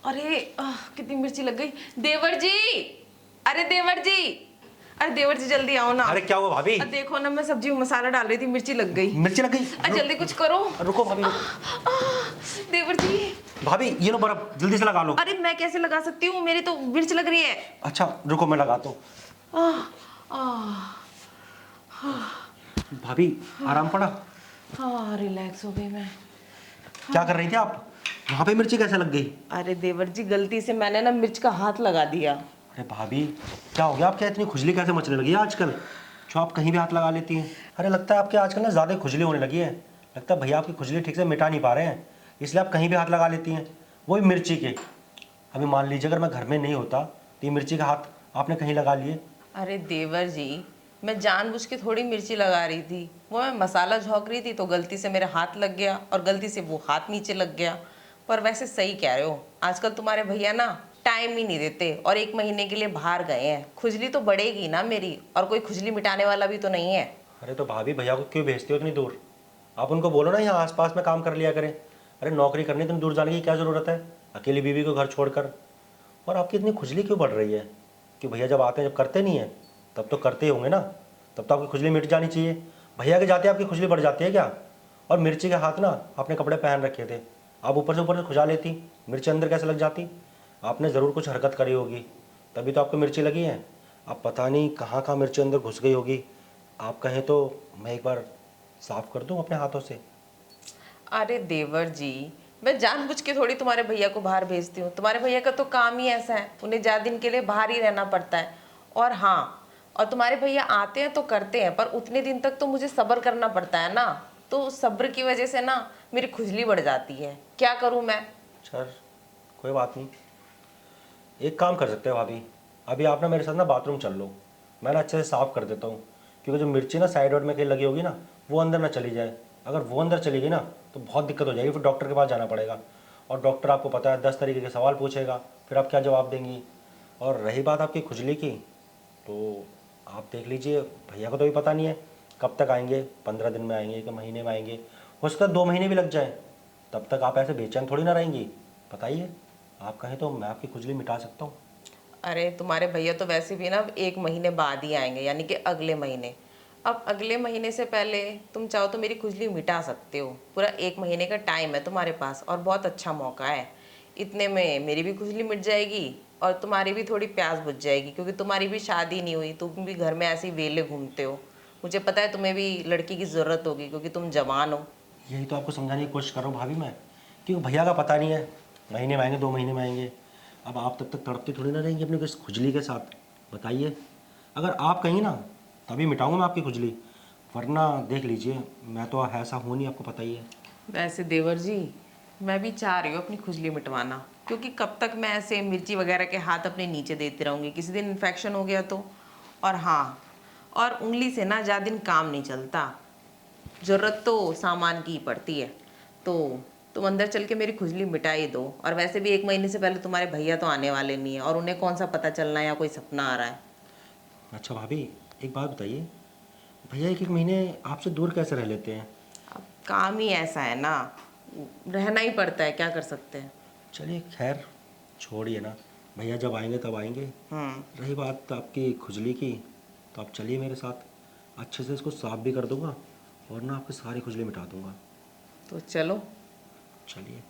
अरे कितनी मिर्ची लग गई। देवर जी, अरे देवर जी, अरे देवर जी जल्दी आओ ना। अरे क्या हुआ भाभी? देखो ना, मैं सब्जी में मसाला डाल रही थी, मिर्ची लग गई। मिर्ची लग गई? जल्दी कुछ करो। रुको भाभी रुको। देवर जी। भाभी ये लो बर्फ, जल्दी से लगा लो। अरे मैं कैसे लगा सकती हूँ, मेरी तो मिर्च लग रही है। अच्छा रुको मैं लगाता हूँ। भाभी आराम पड़ा? हाँ रिलैक्स हो गई मैं। क्या कर रही थी आप? वहाँ पे मिर्ची कैसे लग गई? अरे देवर जी, गलती से मैंने ना मिर्च का हाथ लगा दिया। अरे भाभी क्या हो गया? आप क्या इतनी खुजली कैसे मचने लगी है आजकल, जो आप कहीं भी हाथ लगा लेती हैं? अरे लगता है आपके आजकल ना ज़्यादा खुजली होने लगी है। लगता है भैया आपकी खुजली ठीक से मिटा नहीं पा रहे हैं, इसलिए आप कहीं भी हाथ लगा लेती हैं, वो भी मिर्ची के। अभी मान लीजिए अगर मैं घर में नहीं होता तो ये मिर्ची का हाथ आपने कहीं लगा लिए। अरे देवर जी, मैं जानबूझ के थोड़ी मिर्ची लगा रही थी, वो मैं मसाला झोंक रही थी तो गलती से मेरे हाथ लग गया और गलती से वो हाथ नीचे लग गया। पर वैसे सही कह रहे हो, आजकल तुम्हारे भैया ना टाइम ही नहीं देते और 1 महीने के लिए बाहर गए हैं। खुजली तो बढ़ेगी ना मेरी, और कोई खुजली मिटाने वाला भी तो नहीं है। अरे तो भाभी भैया को क्यों भेजते हो इतनी दूर? आप उनको बोलो ना यहाँ आसपास में काम कर लिया करें। अरे नौकरी करनी इतनी दूर जाने की क्या ज़रूरत है, अकेली बीवी को घर छोड़कर? और आपकी इतनी खुजली क्यों बढ़ रही है? कि भैया जब आते हैं, जब करते नहीं हैं तब तो करते ही होंगे ना, तब तो आपकी खुजली मिट जानी चाहिए। भैया के जाते आपकी खुजली बढ़ जाती है क्या? और मिर्ची के हाथ ना आपने कपड़े पहन रखे थे, आप ऊपर से खुजा लेती, मिर्ची अंदर कैसे लग जाती? आपने ज़रूर कुछ हरकत करी होगी, तभी तो आपको मिर्ची लगी है। आप पता नहीं कहाँ कहाँ मिर्ची अंदर घुस गई होगी। आप कहें तो मैं एक बार साफ़ कर दूँ अपने हाथों से? अरे देवर जी, मैं जानबूझ के थोड़ी तुम्हारे भैया को बाहर भेजती हूँ। तुम्हारे भैया का तो काम ही ऐसा है, उन्हें ज़्यादा दिन के लिए बाहर ही रहना पड़ता है। और हाँ, और तुम्हारे भैया आते हैं तो करते हैं, पर उतने दिन तक तो मुझे सब्र करना पड़ता है ना। तो उस सब्र की वजह से ना मेरी खुजली बढ़ जाती है। क्या करूँ मैं? सर कोई बात नहीं, एक काम कर सकते हो भाभी, अभी आप ना मेरे साथ ना बाथरूम चल लो, मैं ना अच्छे से साफ़ कर देता हूँ। क्योंकि जो मिर्ची ना साइड वाइड में कहीं लगी होगी ना, वो अंदर ना चली जाए। अगर वो अंदर चली गई ना तो बहुत दिक्कत हो जाएगी, फिर डॉक्टर के पास जाना पड़ेगा। और डॉक्टर आपको पता है 10 तरीके के सवाल पूछेगा, फिर आप क्या जवाब देंगी? और रही बात आपकी खुजली की, तो आप देख लीजिए, भैया को तो भी पता नहीं है कब तक आएंगे, 15 दिन में आएंगे कि महीने में आएंगे, हो सकता है 2 महीने भी लग जाए। तब तक आप ऐसे बेचैन थोड़ी ना रहेंगी, बताइए। आप कहें तो मैं आपकी खुजली मिटा सकता हूँ। अरे तुम्हारे भैया तो वैसे भी ना अब 1 महीने बाद ही आएंगे, यानी कि अगले महीने। अब अगले महीने से पहले तुम चाहो तो मेरी खुजली मिटा सकते हो। पूरा 1 महीने का टाइम है तुम्हारे पास और बहुत अच्छा मौका है। इतने में मेरी भी खुजली मिट जाएगी और तुम्हारी भी थोड़ी प्यास बुझ जाएगी, क्योंकि तुम्हारी भी शादी नहीं हुई, तुम भी घर में ऐसे ही वेले घूमते हो। मुझे पता है तुम्हें भी लड़की की ज़रूरत होगी, क्योंकि तुम जवान हो। यही तो आपको समझाने की कोशिश कर रहा हूँ भाभी मैं, क्योंकि भैया का पता नहीं है महीने में आएंगे 2 महीने में आएंगे। अब आप तब तक तड़पती थोड़ी ना रहेंगी अपनी किस खुजली के साथ, बताइए। अगर आप कहीं ना तभी मिटाऊंगा मैं आपकी खुजली, वरना देख लीजिए मैं तो ऐसा हूँ नहीं, आपको पता ही है। वैसे देवर जी, मैं भी चाह रही हूँ अपनी खुजली मिटवाना, क्योंकि कब तक मैं ऐसे मिर्ची वगैरह के हाथ अपने नीचे देती रहूँगी, किसी दिन इन्फेक्शन हो गया तो। और हाँ, और उंगली से ना ज़्यादा दिन काम नहीं चलता, ज़रूरत तो सामान की ही पड़ती है। तो तुम अंदर चल के मेरी खुजली मिटा ही दो। और वैसे भी 1 महीने से पहले तुम्हारे भैया तो आने वाले नहीं है, और उन्हें कौन सा पता चलना है या कोई सपना आ रहा है। अच्छा भाभी एक बात बताइए, भैया 1 महीने आपसे दूर कैसे रह लेते हैं? अब काम ही ऐसा है ना, रहना ही पड़ता है, क्या कर सकते हैं। चलिए खैर छोड़िए ना, भैया जब आएंगे तब आएंगे। रही बात आपकी खुजली की, तो आप चलिए मेरे साथ, अच्छे से इसको साफ भी कर दूंगा और ना आपकी सारी खुजली मिटा दूंगा। तो चलो। चलिए।